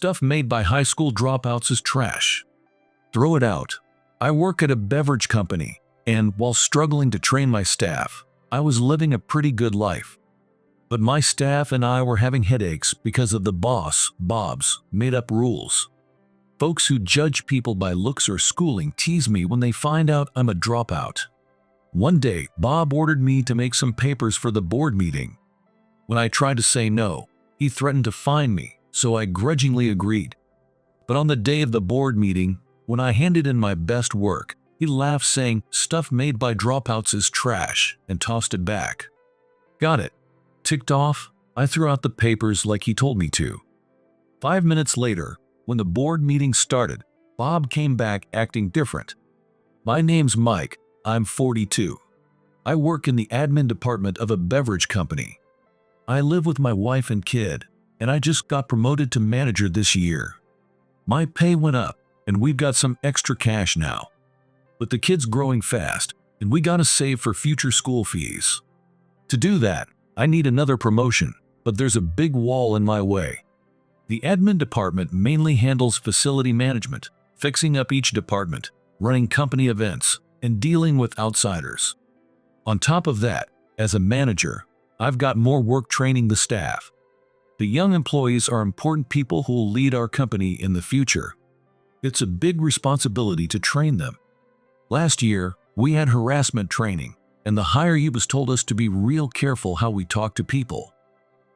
Stuff made by high school dropouts is trash. Throw it out. I work at a beverage company, and while struggling to train my staff, I was living a pretty good life. But my staff and I were having headaches because of the boss, Bob's, made-up rules. Folks who judge people by looks or schooling tease me when they find out I'm a dropout. One day, Bob ordered me to make some papers for the board meeting. When I tried to say no, he threatened to fine me, so I grudgingly agreed. But on the day of the board meeting, when I handed in my best work, he laughed, saying, "Stuff made by dropouts is trash," and tossed it back. Got it. Ticked off, I threw out the papers like he told me to. 5 minutes later, when the board meeting started, Bob came back acting different. "My name's Mike. I'm 42. I work in the admin department of a beverage company. I live with my wife and kid, and I just got promoted to manager this year. My pay went up, and we've got some extra cash now. But the kid's growing fast, and we gotta save for future school fees. To do that, I need another promotion, but there's a big wall in my way. The admin department mainly handles facility management, fixing up each department, running company events, and dealing with outsiders. On top of that, as a manager, I've got more work training the staff. The young employees are important people who will lead our company in the future. It's a big responsibility to train them. Last year, we had harassment training, and the higher was told us to be real careful how we talk to people.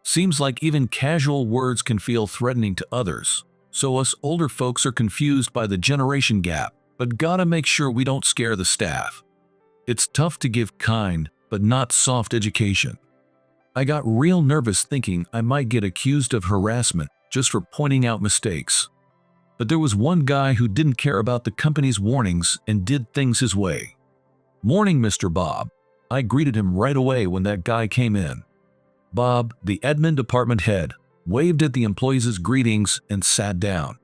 Seems like even casual words can feel threatening to others, so us older folks are confused by the generation gap, but gotta make sure we don't scare the staff. It's tough to give kind, but not soft education. I got real nervous thinking I might get accused of harassment just for pointing out mistakes. But there was one guy who didn't care about the company's warnings and did things his way. "Morning, Mr. Bob." I greeted him right away when that guy came in. Bob, the admin department head, waved at the employees' greetings and sat down.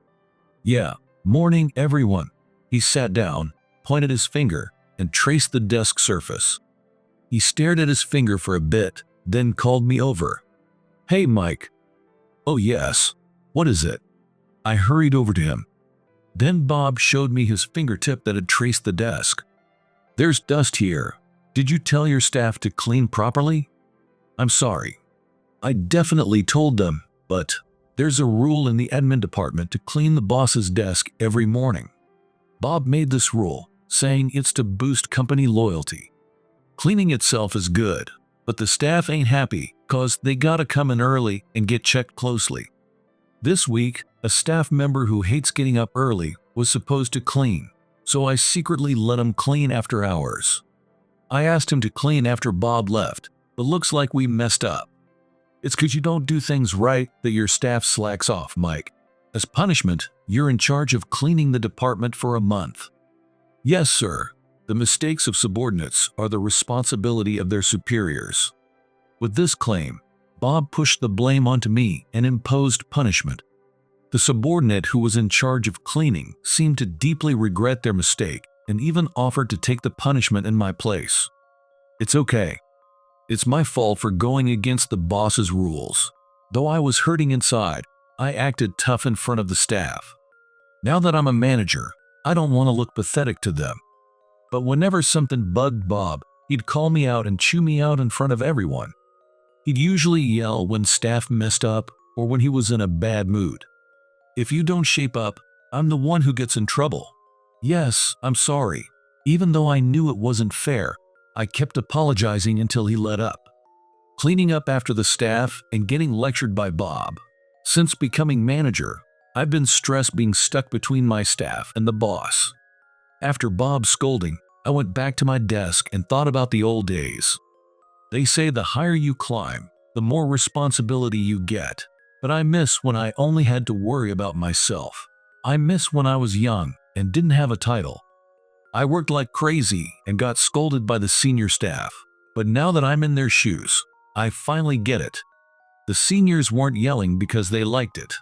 "Yeah, morning, everyone." He sat down, pointed his finger, and traced the desk surface. He stared at his finger for a bit, then called me over. "Hey, Mike." "Oh yes, what is it?" I hurried over to him. Then Bob showed me his fingertip that had traced the desk. "There's dust here. Did you tell your staff to clean properly?" "I'm sorry. I definitely told them, but there's a rule in the admin department to clean the boss's desk every morning." Bob made this rule, saying it's to boost company loyalty. Cleaning itself is good, but the staff ain't happy cause they gotta come in early and get checked closely. This week, a staff member who hates getting up early was supposed to clean, so I secretly let him clean after hours. I asked him to clean after Bob left, but looks like we messed up. "It's 'cause you don't do things right that your staff slacks off, Mike. As punishment, you're in charge of cleaning the department for a month." "Yes, sir. The mistakes of subordinates are the responsibility of their superiors." With this claim, Bob pushed the blame onto me and imposed punishment. The subordinate who was in charge of cleaning seemed to deeply regret their mistake and even offered to take the punishment in my place. "It's okay. It's my fault for going against the boss's rules." Though I was hurting inside, I acted tough in front of the staff. Now that I'm a manager, I don't want to look pathetic to them. But whenever something bugged Bob, he'd call me out and chew me out in front of everyone. He'd usually yell when staff messed up or when he was in a bad mood. "If you don't shape up, I'm the one who gets in trouble." Yes, I'm sorry. Even though I knew it wasn't fair, I kept apologizing until he let up. Cleaning up after the staff and getting lectured by Bob. Since becoming manager, I've been stressed being stuck between my staff and the boss. After Bob's scolding, I went back to my desk and thought about the old days. They say the higher you climb, the more responsibility you get. But I miss when I only had to worry about myself. I miss when I was young and didn't have a title. I worked like crazy and got scolded by the senior staff. But now that I'm in their shoes, I finally get it. The seniors weren't yelling because they liked it.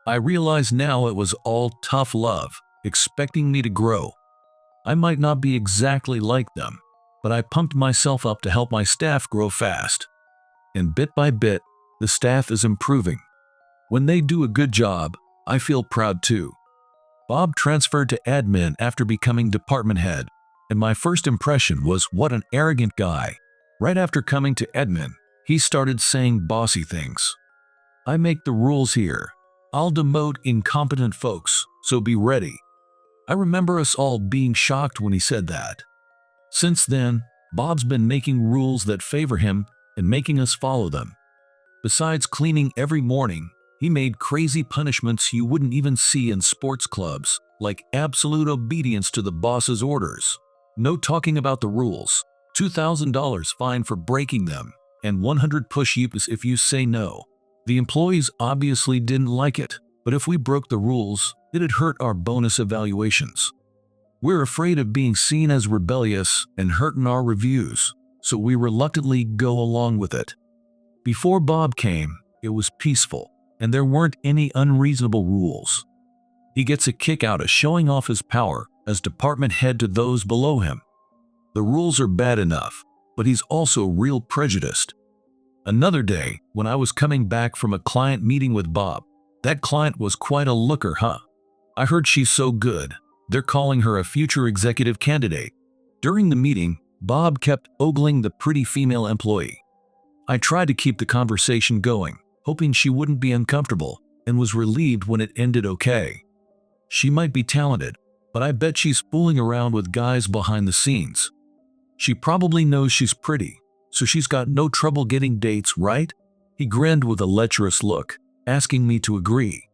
I realize now it was all tough love, expecting me to grow. I might not be exactly like them, but I pumped myself up to help my staff grow fast. And bit by bit, the staff is improving. When they do a good job, I feel proud too. Bob transferred to admin after becoming department head, and my first impression was what an arrogant guy. Right after coming to admin, he started saying bossy things. I make the rules here. I'll demote incompetent folks, so be ready. I remember us all being shocked when he said that. Since then, Bob's been making rules that favor him and making us follow them. Besides cleaning every morning, he made crazy punishments you wouldn't even see in sports clubs, like absolute obedience to the boss's orders. No talking about the rules, $2,000 fine for breaking them, and 100 push-ups if you say no. The employees obviously didn't like it, but if we broke the rules, it'd hurt our bonus evaluations. We're afraid of being seen as rebellious and hurting our reviews, so we reluctantly go along with it. Before Bob came, it was peaceful, and there weren't any unreasonable rules. He gets a kick out of showing off his power as department head to those below him. The rules are bad enough, but he's also real prejudiced. Another day, when I was coming back from a client meeting with Bob, that client was quite a looker, huh? I heard she's so good, they're calling her a future executive candidate. During the meeting, Bob kept ogling the pretty female employee. I tried to keep the conversation going, hoping she wouldn't be uncomfortable, and was relieved when it ended okay. She might be talented, but I bet she's fooling around with guys behind the scenes. She probably knows she's pretty, so she's got no trouble getting dates, right? He grinned with a lecherous look, asking me to agree.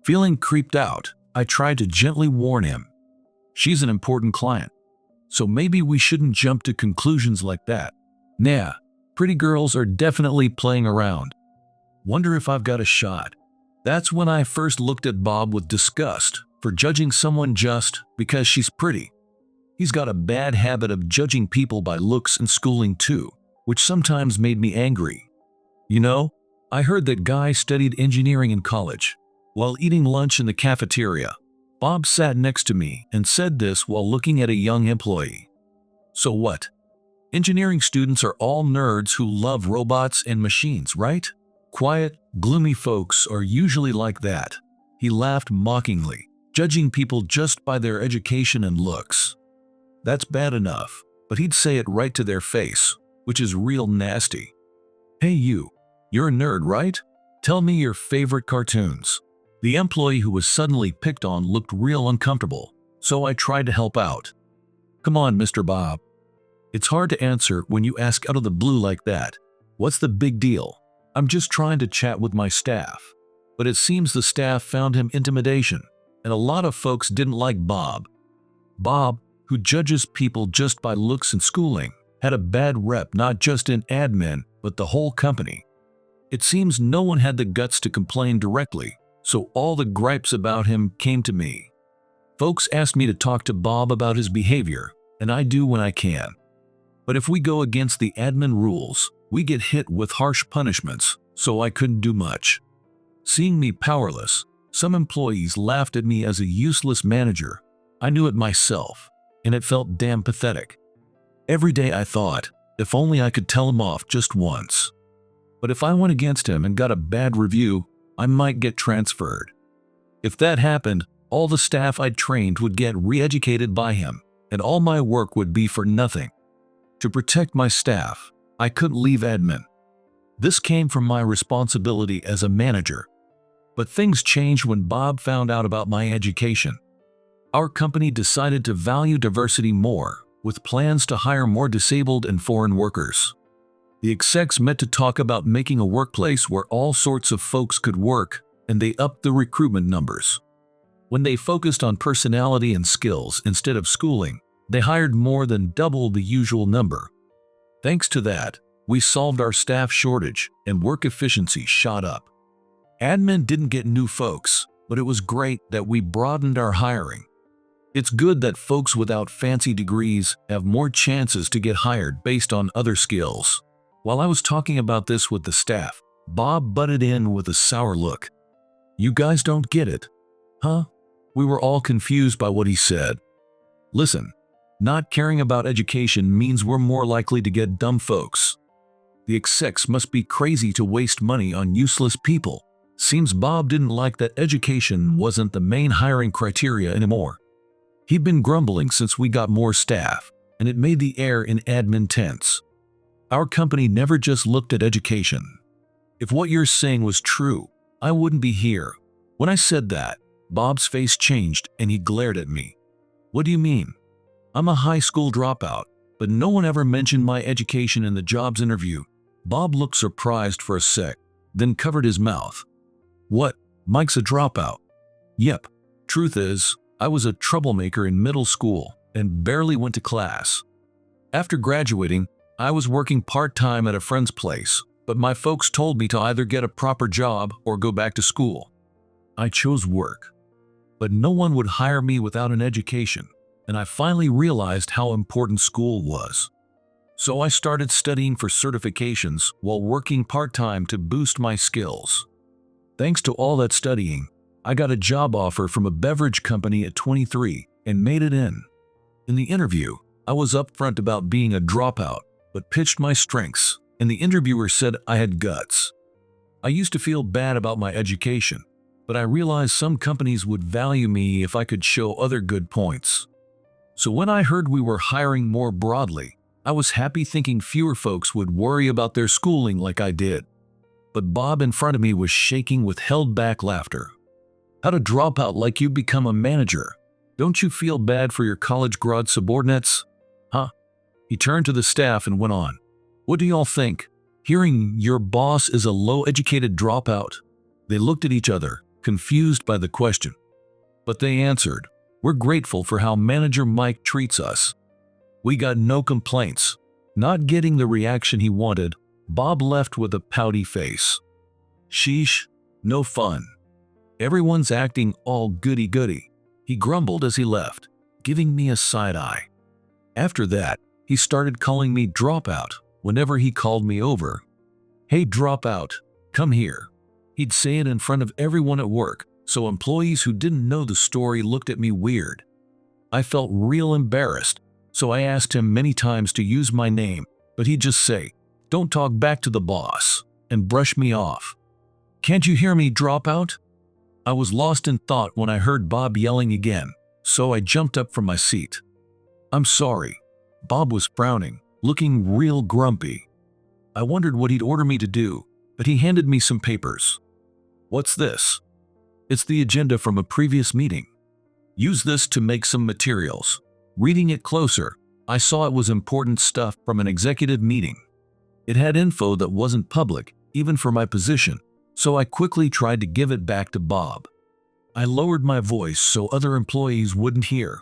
Feeling creeped out, I tried to gently warn him. She's an important client, so maybe we shouldn't jump to conclusions like that. Nah, pretty girls are definitely playing around. Wonder if I've got a shot. That's when I first looked at Bob with disgust for judging someone just because she's pretty. He's got a bad habit of judging people by looks and schooling too, which sometimes made me angry. You know, I heard that guy studied engineering in college. While eating lunch in the cafeteria, Bob sat next to me and said this while looking at a young employee. So what? Engineering students are all nerds who love robots and machines, right? Quiet, gloomy folks are usually like that. He laughed mockingly, judging people just by their education and looks. That's bad enough, but he'd say it right to their face, which is real nasty. Hey you're a nerd, right? Tell me your favorite cartoons. The employee who was suddenly picked on looked real uncomfortable, so I tried to help out. Come on, Mr. Bob. It's hard to answer when you ask out of the blue like that. What's the big deal? I'm just trying to chat with my staff. But it seems the staff found him intimidation, and a lot of folks didn't like Bob. Bob, who judges people just by looks and schooling, had a bad rep not just in admin, but the whole company. It seems no one had the guts to complain directly, so all the gripes about him came to me. Folks asked me to talk to Bob about his behavior, and I do when I can. But if we go against the admin rules, we get hit with harsh punishments, so I couldn't do much. Seeing me powerless, some employees laughed at me as a useless manager. I knew it myself, and it felt damn pathetic. Every day I thought, if only I could tell him off just once. But if I went against him and got a bad review, I might get transferred. If that happened, all the staff I'd trained would get re-educated by him, and all my work would be for nothing. To protect my staff, I couldn't leave admin. This came from my responsibility as a manager. But things changed when Bob found out about my education. Our company decided to value diversity more, with plans to hire more disabled and foreign workers. The execs met to talk about making a workplace where all sorts of folks could work, and they upped the recruitment numbers. When they focused on personality and skills instead of schooling, they hired more than double the usual number. Thanks to that, we solved our staff shortage and work efficiency shot up. Admin didn't get new folks, but it was great that we broadened our hiring. It's good that folks without fancy degrees have more chances to get hired based on other skills. While I was talking about this with the staff, Bob butted in with a sour look. You guys don't get it, huh? We were all confused by what he said. Listen, not caring about education means we're more likely to get dumb folks. The execs must be crazy to waste money on useless people. Seems Bob didn't like that education wasn't the main hiring criteria anymore. He'd been grumbling since we got more staff, and it made the air in admin tense. Our company never just looked at education. If what you're saying was true, I wouldn't be here. When I said that, Bob's face changed and he glared at me. What do you mean? I'm a high school dropout, but no one ever mentioned my education in the jobs interview. Bob looked surprised for a sec, then covered his mouth. What? Mike's a dropout? Yep. Truth is, I was a troublemaker in middle school and barely went to class. After graduating, I was working part-time at a friend's place, but my folks told me to either get a proper job or go back to school. I chose work. But no one would hire me without an education, and I finally realized how important school was. So I started studying for certifications while working part-time to boost my skills. Thanks to all that studying, I got a job offer from a beverage company at 23 and made it in. In the interview, I was upfront about being a dropout, but pitched my strengths, and the interviewer said I had guts. I used to feel bad about my education, but I realized some companies would value me if I could show other good points. So when I heard we were hiring more broadly, I was happy thinking fewer folks would worry about their schooling like I did. But Bob in front of me was shaking with held-back laughter. How'd a dropout like you become a manager? Don't you feel bad for your college-grad subordinates? Huh? He turned to the staff and went on. What do y'all think? Hearing your boss is a low-educated dropout? They looked at each other, confused by the question. But they answered, we're grateful for how Manager Mike treats us. We got no complaints. Not getting the reaction he wanted, Bob left with a pouty face. Sheesh, no fun. Everyone's acting all goody-goody. He grumbled as he left, giving me a side-eye. After that, he started calling me dropout whenever he called me over. Hey dropout, come here. He'd say it in front of everyone at work, so employees who didn't know the story looked at me weird. I felt real embarrassed, so I asked him many times to use my name, but he'd just say, don't talk back to the boss, and brush me off. Can't you hear me, dropout? I was lost in thought when I heard Bob yelling again, so I jumped up from my seat. I'm sorry. Bob was frowning, looking real grumpy. I wondered what he'd order me to do, but he handed me some papers. What's this? It's the agenda from a previous meeting. Use this to make some materials. Reading it closer, I saw it was important stuff from an executive meeting. It had info that wasn't public, even for my position, so I quickly tried to give it back to Bob. I lowered my voice so other employees wouldn't hear.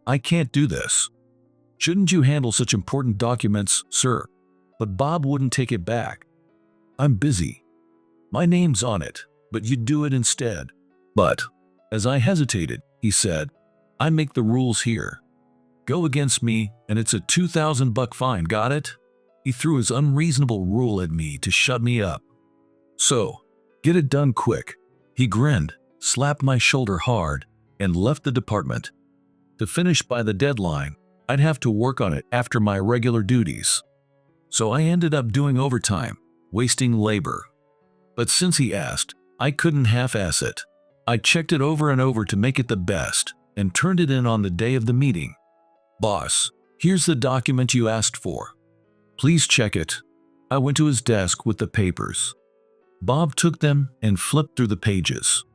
I can't do this. Shouldn't you handle such important documents, sir? But Bob wouldn't take it back. I'm busy. My name's on it, but you do it instead. But, as I hesitated, he said, I make the rules here. Go against me, and it's a $2,000 fine, got it? He threw his unreasonable rule at me to shut me up. So, get it done quick. He grinned, slapped my shoulder hard, and left the department. To finish by the deadline, I'd have to work on it after my regular duties. So I ended up doing overtime, wasting labor. But since he asked, I couldn't half-ass it. I checked it over and over to make it the best, and turned it in on the day of the meeting. Boss, here's the document you asked for. Please check it. I went to his desk with the papers. Bob took them and flipped through the pages.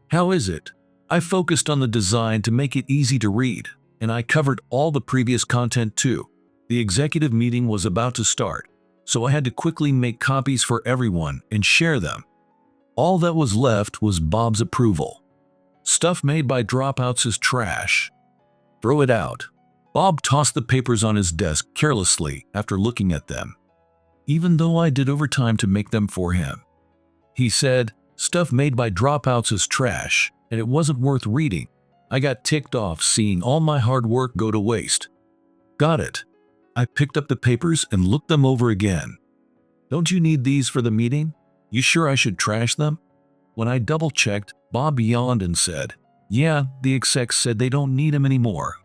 How is it? I focused on the design to make it easy to read, and I covered all the previous content too. The executive meeting was about to start, so I had to quickly make copies for everyone and share them. All that was left was Bob's approval. Stuff made by dropouts is trash. Throw it out. Bob tossed the papers on his desk carelessly after looking at them, even though I did overtime to make them for him. He said, stuff made by dropouts is trash, and it wasn't worth reading. I got ticked off seeing all my hard work go to waste. Got it. I picked up the papers and looked them over again. Don't you need these for the meeting? You sure I should trash them? When I double-checked, Bob yawned and said, yeah, the execs said they don't need them anymore.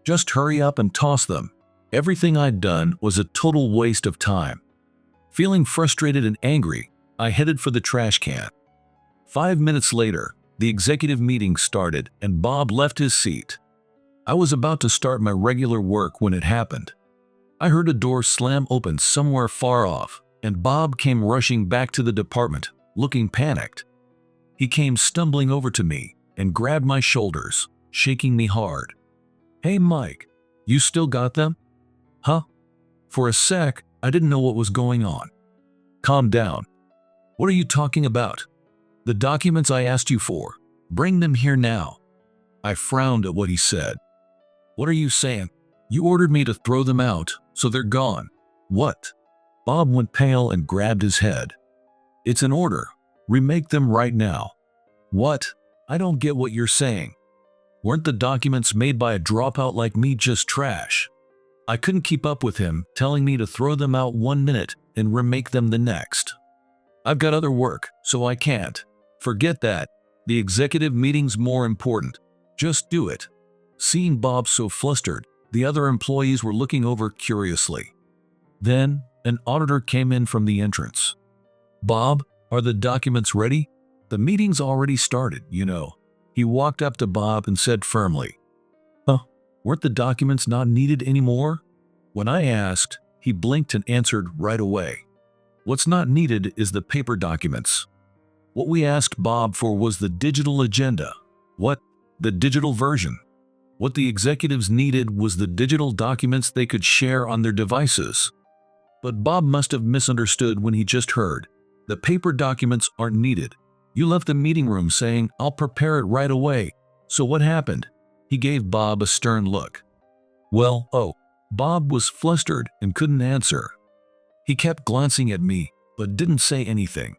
Just hurry up and toss them. Everything I'd done was a total waste of time. Feeling frustrated and angry, I headed for the trash can. 5 minutes later, the executive meeting started and Bob left his seat. I was about to start my regular work when it happened. I heard a door slam open somewhere far off, and Bob came rushing back to the department, looking panicked. He came stumbling over to me and grabbed my shoulders, shaking me hard. "Hey Mike, you still got them?" "Huh?" For a sec, I didn't know what was going on. "Calm down. What are you talking about?" "The documents I asked you for. Bring them here now." I frowned at what he said. "What are you saying? You ordered me to throw them out, so they're gone." "What?" Bob went pale and grabbed his head. "It's an order. Remake them right now." "What? I don't get what you're saying. Weren't the documents made by a dropout like me just trash?" I couldn't keep up with him, telling me to throw them out 1 minute and remake them the next. "I've got other work, so I can't." "Forget that. The executive meeting's more important. Just do it." Seeing Bob so flustered, the other employees were looking over curiously. Then, an auditor came in from the entrance. "Bob, are the documents ready? The meeting's already started, you know." He walked up to Bob and said firmly, "Huh? Weren't the documents not needed anymore?" When I asked, he blinked and answered right away. "What's not needed is the paper documents. What we asked Bob for was the digital agenda." "What? The digital version?" "What the executives needed was the digital documents they could share on their devices." But Bob must have misunderstood when he just heard, "The paper documents aren't needed. You left the meeting room saying, 'I'll prepare it right away.' So what happened?" He gave Bob a stern look. Bob was flustered and couldn't answer. He kept glancing at me, but didn't say anything.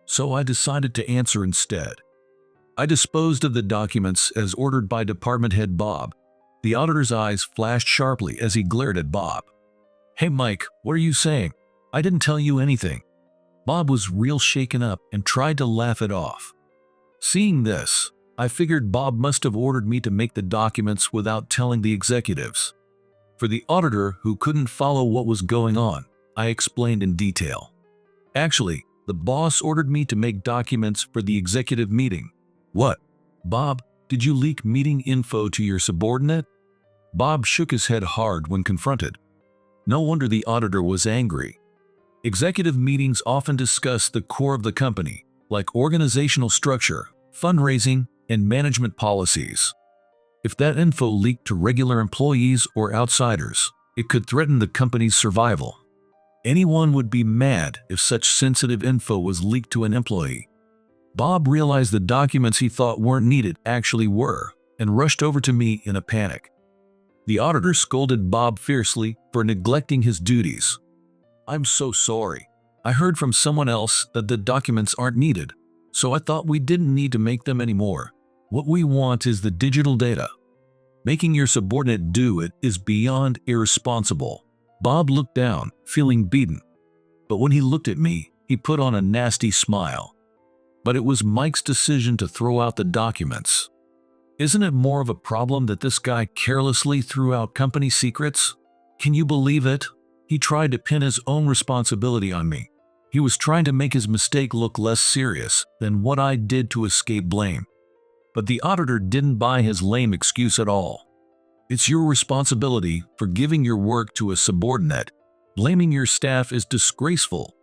So I decided to answer instead. I disposed of the documents as ordered by department head Bob. The auditor's eyes flashed sharply as he glared at Bob. "Hey Mike, what are you saying? I didn't tell you anything." Bob was real shaken up and tried to laugh it off. Seeing this, I figured Bob must have ordered me to make the documents without telling the executives. For the auditor who couldn't follow what was going on, I explained in detail. "Actually, the boss ordered me to make documents for the executive meeting." "What? Bob, did you leak meeting info to your subordinate?" Bob shook his head hard when confronted. No wonder the auditor was angry. Executive meetings often discuss the core of the company, like organizational structure, fundraising, and management policies. If that info leaked to regular employees or outsiders, it could threaten the company's survival. Anyone would be mad if such sensitive info was leaked to an employee. Bob realized the documents he thought weren't needed actually were, and rushed over to me in a panic. The auditor scolded Bob fiercely for neglecting his duties. "I'm so sorry. I heard from someone else that the documents aren't needed, so I thought we didn't need to make them anymore. What we want is the digital data. Making your subordinate do it is beyond irresponsible." Bob looked down, feeling beaten. But when he looked at me, he put on a nasty smile. "But it was Mike's decision to throw out the documents. Isn't it more of a problem that this guy carelessly threw out company secrets? Can you believe it? He tried to pin his own responsibility on me. He was trying to make his mistake look less serious than what I did to escape blame." But the auditor didn't buy his lame excuse at all. "It's your responsibility for giving your work to a subordinate. Blaming your staff is disgraceful."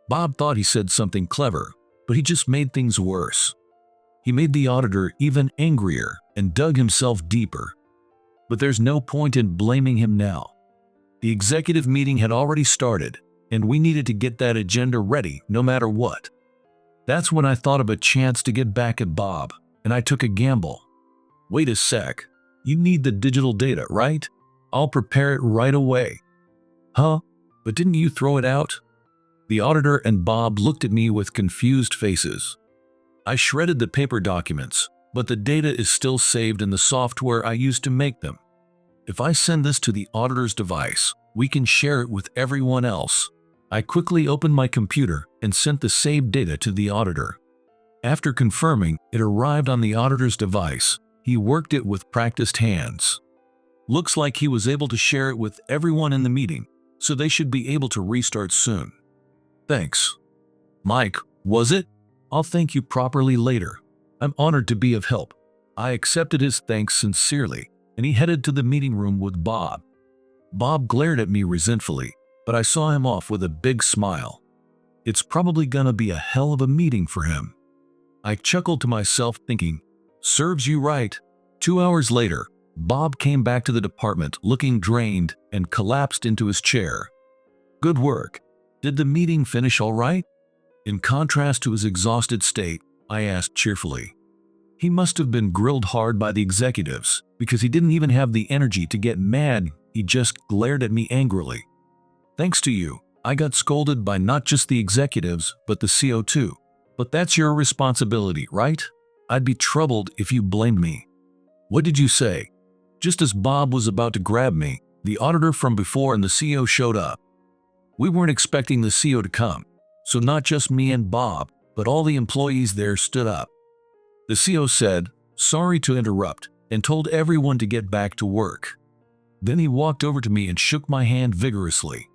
Bob thought he said something clever, but he just made things worse. He made the auditor even angrier and dug himself deeper. But there's no point in blaming him now. The executive meeting had already started, and we needed to get that agenda ready no matter what. That's when I thought of a chance to get back at Bob, and I took a gamble. "Wait a sec. You need the digital data, right? I'll prepare it right away." "Huh? But didn't you throw it out?" The auditor and Bob looked at me with confused faces. "I shredded the paper documents, but the data is still saved in the software I used to make them. If I send this to the auditor's device, we can share it with everyone else." I quickly opened my computer and sent the saved data to the auditor. After confirming it arrived on the auditor's device, he worked it with practiced hands. Looks like he was able to share it with everyone in the meeting, so they should be able to restart soon. "Thanks." "Mike, was it?" I'll thank you properly later. I'm honored to be of help." I accepted his thanks sincerely, and he headed to the meeting room with Bob. Bob glared at me resentfully, but I saw him off with a big smile. It's probably gonna be a hell of a meeting for him. I chuckled to myself thinking, serves you right. 2 hours later, Bob came back to the department looking drained and collapsed into his chair. "Good work. Did the meeting finish all right?" In contrast to his exhausted state, I asked cheerfully. He must have been grilled hard by the executives, because he didn't even have the energy to get mad. He just glared at me angrily. "Thanks to you, I got scolded by not just the executives, but the CO too. But that's your responsibility, right? I'd be troubled if you blamed me." "What did you say?" Just as Bob was about to grab me, the auditor from before and the CO showed up. We weren't expecting the CO to come, so not just me and Bob, but all the employees there stood up. The CO said, "Sorry to interrupt," and told everyone to get back to work. Then he walked over to me and shook my hand vigorously.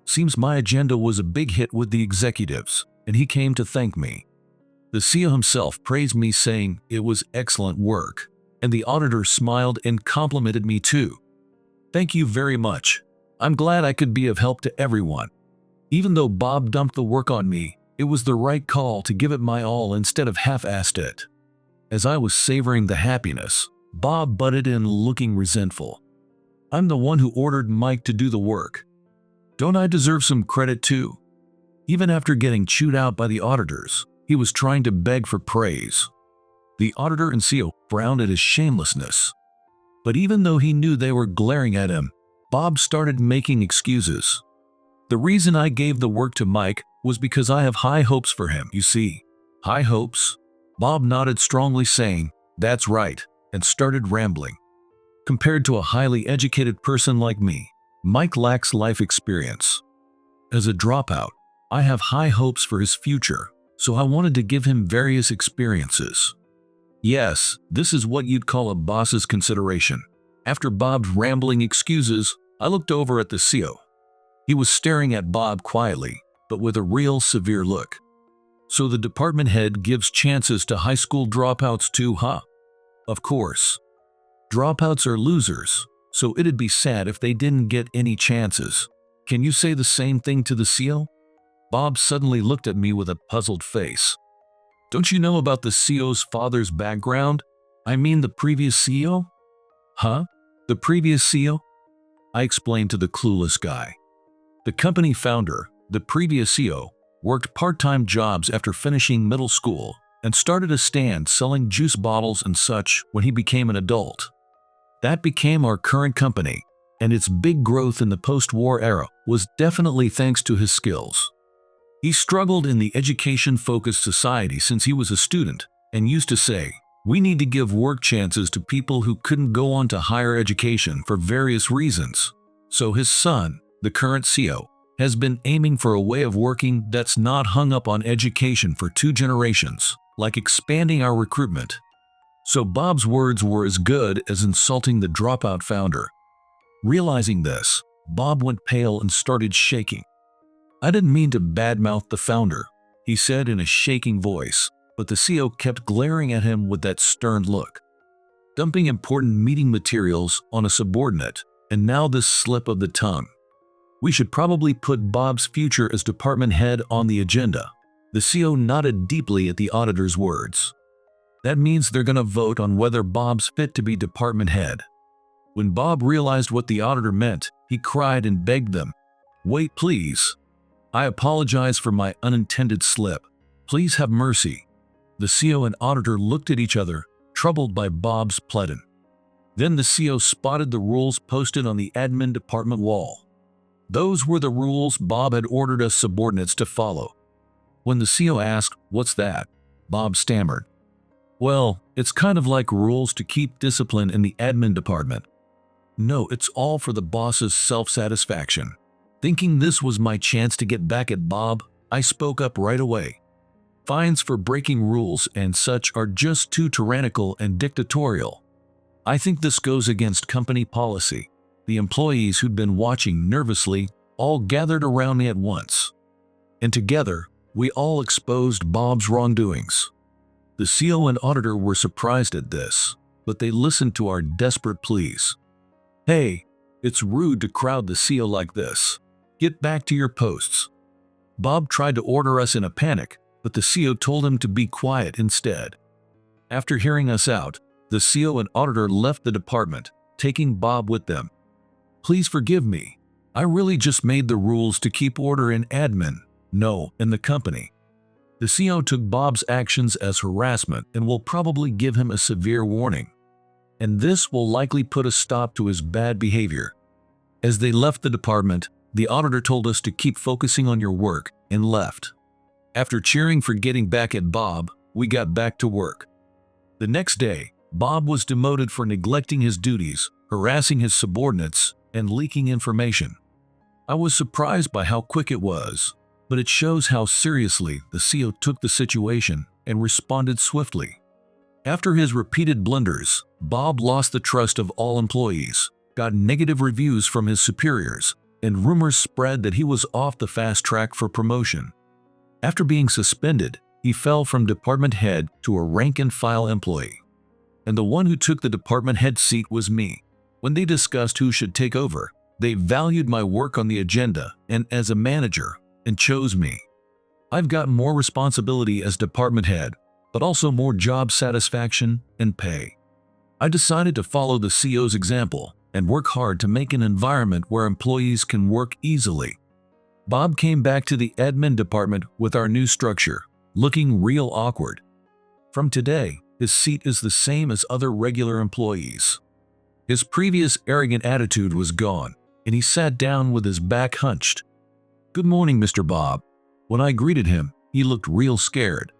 Seems my agenda was a big hit with the executives, and he came to thank me. The CO himself praised me, saying it was excellent work, and the auditor smiled and complimented me too. "Thank you very much. I'm glad I could be of help to everyone." Even though Bob dumped the work on me, it was the right call to give it my all instead of half-assed it. As I was savoring the happiness, Bob butted in looking resentful. "I'm the one who ordered Mike to do the work. Don't I deserve some credit too?" Even after getting chewed out by the auditors, he was trying to beg for praise. The auditor and CO frowned at his shamelessness. But even though he knew they were glaring at him, Bob started making excuses. "The reason I gave the work to Mike was because I have high hopes for him, you see." "High hopes?" Bob nodded strongly, saying, "That's right," and started rambling. Compared to a highly educated person like me, Mike lacks life experience. As a dropout, I have high hopes for his future, so I wanted to give him various experiences. Yes, this is what you'd call a boss's consideration. After Bob's rambling excuses, I looked over at the CO. He was staring at Bob quietly, but with a real severe look. "So the department head gives chances to high school dropouts too, huh?" "Of course. Dropouts are losers, so it'd be sad if they didn't get any chances. Can you say the same thing to the CO?" Bob suddenly looked at me with a puzzled face. "Don't you know about the CO's father's background? I mean the previous CEO?" "Huh? The previous CO?" I explained to the clueless guy. The company founder, the previous CEO, worked part-time jobs after finishing middle school and started a stand selling juice bottles and such when he became an adult. That became our current company, and its big growth in the post-war era was definitely thanks to his skills. He struggled in the education-focused society since he was a student and used to say, "We need to give work chances to people who couldn't go on to higher education for various reasons." So his son, the current CEO, has been aiming for a way of working that's not hung up on education for 2 generations, like expanding our recruitment. So Bob's words were as good as insulting the dropout founder. Realizing this, Bob went pale and started shaking. "I didn't mean to badmouth the founder," he said in a shaking voice, but the CO kept glaring at him with that stern look. Dumping important meeting materials on a subordinate, and now this slip of the tongue. "We should probably put Bob's future as department head on the agenda." The CO nodded deeply at the auditor's words. "That means they're gonna vote on whether Bob's fit to be department head." When Bob realized what the auditor meant, he cried and begged them, "Wait, please. I apologize for my unintended slip. Please have mercy." The CO and auditor looked at each other, troubled by Bob's pleading. Then the CO spotted the rules posted on the admin department wall. Those were the rules Bob had ordered us subordinates to follow. When the CO asked, "What's that?" Bob stammered, "Well, it's kind of like rules to keep discipline in the admin department. No, it's all for the boss's self-satisfaction." Thinking this was my chance to get back at Bob, I spoke up right away. "Fines for breaking rules and such are just too tyrannical and dictatorial. I think this goes against company policy." The employees who'd been watching nervously all gathered around me at once. And together, We all exposed Bob's wrongdoings. The CO and auditor were surprised at this, but they listened to our desperate pleas. "Hey, it's rude to crowd the CO like this. Get back to your posts." Bob tried to order us in a panic, but the CO told him to be quiet instead. After hearing us out, the CO and auditor left the department, taking Bob with them. "Please forgive me. I really just made the rules to keep order in admin, no, in the company." The CO took Bob's actions as harassment and will probably give him a severe warning. And this will likely put a stop to his bad behavior. As they left the department, the auditor told us to keep focusing on your work and left. After cheering for getting back at Bob, we got back to work. The next day, Bob was demoted for neglecting his duties, harassing his subordinates, and leaking information. I was surprised by how quick it was, but it shows how seriously the CO took the situation and responded swiftly. After his repeated blunders, Bob lost the trust of all employees, got negative reviews from his superiors, and rumors spread that he was off the fast track for promotion. After being suspended, he fell from department head to a rank-and-file employee. And the one who took the department head seat was me. When they discussed who should take over, they valued my work on the agenda and as a manager, and chose me. I've got more responsibility as department head, but also more job satisfaction and pay. I decided to follow the CO's example and work hard to make an environment where employees can work easily. Bob came back to the admin department with our new structure, looking real awkward. From today, his seat is the same as other regular employees. His previous arrogant attitude was gone, and he sat down with his back hunched. "Good morning, Mr. Bob." When I greeted him, he looked real scared.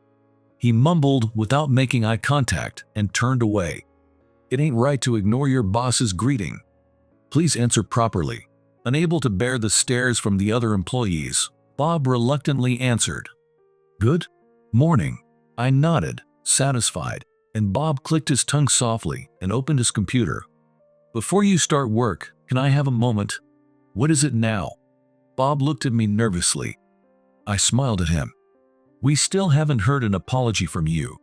He mumbled without making eye contact and turned away. "It ain't right to ignore your boss's greeting. Please answer properly." Unable to bear the stares from the other employees, Bob reluctantly answered, "Good morning." I nodded, satisfied, and Bob clicked his tongue softly and opened his computer. "Before you start work, can I have a moment?" "What is it now?" Bob looked at me nervously. I smiled at him. "We still haven't heard an apology from you.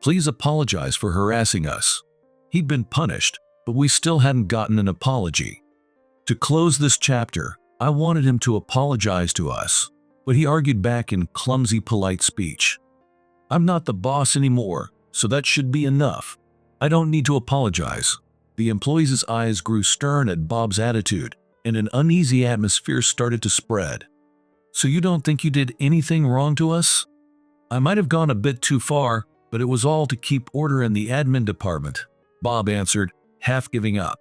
Please apologize for harassing us." He'd been punished, but we still hadn't gotten an apology. To close this chapter, I wanted him to apologize to us, but he argued back in clumsy, polite speech. "I'm not the boss anymore, so that should be enough. I don't need to apologize." The employees' eyes grew stern at Bob's attitude, and an uneasy atmosphere started to spread. "So you don't think you did anything wrong to us?" "I might have gone a bit too far, but it was all to keep order in the admin department," Bob answered, half giving up.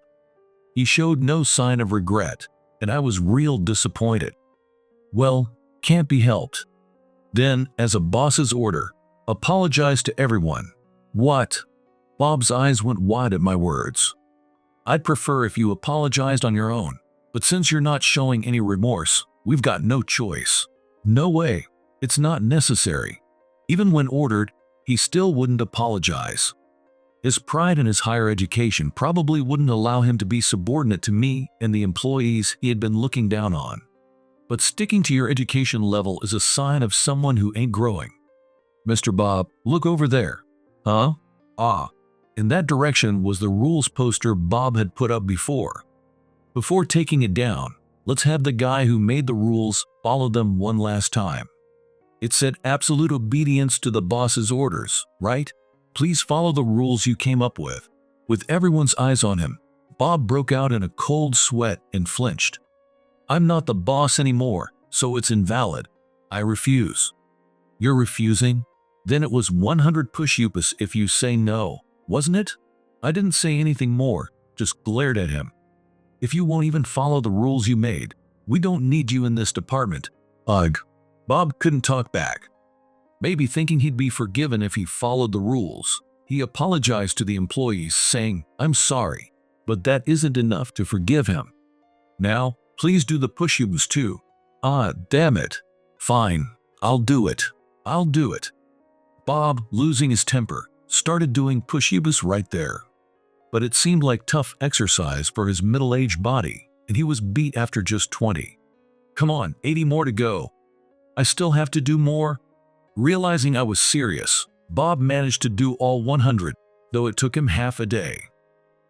He showed no sign of regret, and I was real disappointed. "Well, can't be helped." Then, as a boss's order, apologize to everyone. "What?" Bob's eyes went wide at my words. "I'd prefer if you apologized on your own, but since you're not showing any remorse, we've got no choice." "No way. It's not necessary." Even when ordered, he still wouldn't apologize. His pride in his higher education probably wouldn't allow him to be subordinate to me and the employees he had been looking down on. But sticking to your education level is a sign of someone who ain't growing. "Mr. Bob, look over there." "Huh?" "Ah." In that direction was the rules poster Bob had put up before. Before taking it down, let's have the guy who made the rules follow them one last time. It said absolute obedience to the boss's orders, right? Please follow the rules you came up with. With everyone's eyes on him, Bob broke out in a cold sweat and flinched. "I'm not the boss anymore, so it's invalid. I refuse." "You're refusing? Then it was 100 push-ups if you say no, wasn't it?" I didn't say anything more, just glared at him. "If you won't even follow the rules you made, we don't need you in this department." Ugh. Bob couldn't talk back. Maybe thinking he'd be forgiven if he followed the rules, he apologized to the employees, saying, "I'm sorry, but that isn't enough to forgive him. Now, please do the push-ups too." "Ah, damn it. Fine, I'll do it. I'll do it." Bob, losing his temper, started doing push-ups right there. But it seemed like tough exercise for his middle-aged body, and he was beat after just 20. "Come on, 80 more to go." I still have to do more? Realizing I was serious, Bob managed to do all 100, though it took him half a day.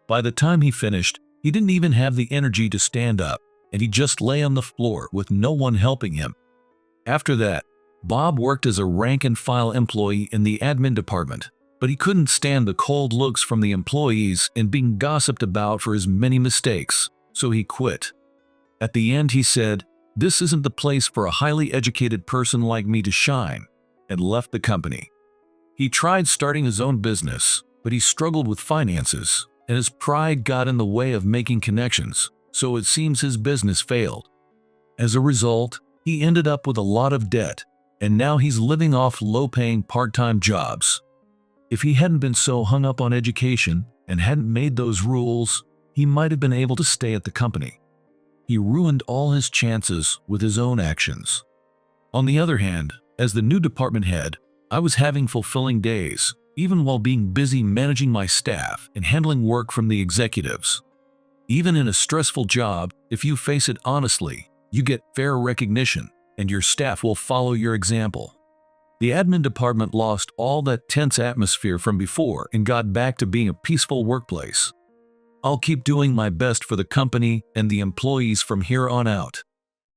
By the time he finished, he didn't even have the energy to stand up, and he just lay on the floor with no one helping him. After that, Bob worked as a rank-and-file employee in the admin department, but he couldn't stand the cold looks from the employees and being gossiped about for his many mistakes, so he quit. At the end, he said, "This isn't the place for a highly educated person like me to shine," and left the company. He tried starting his own business, but he struggled with finances, and his pride got in the way of making connections, so it seems his business failed. As a result, he ended up with a lot of debt, and now he's living off low-paying part-time jobs. If he hadn't been so hung up on education and hadn't made those rules, he might have been able to stay at the company. He ruined all his chances with his own actions. On the other hand, as the new department head, I was having fulfilling days, even while being busy managing my staff and handling work from the executives. Even in a stressful job, if you face it honestly, you get fair recognition, and your staff will follow your example. The admin department lost all that tense atmosphere from before and got back to being a peaceful workplace. I'll keep doing my best for the company and the employees from here on out.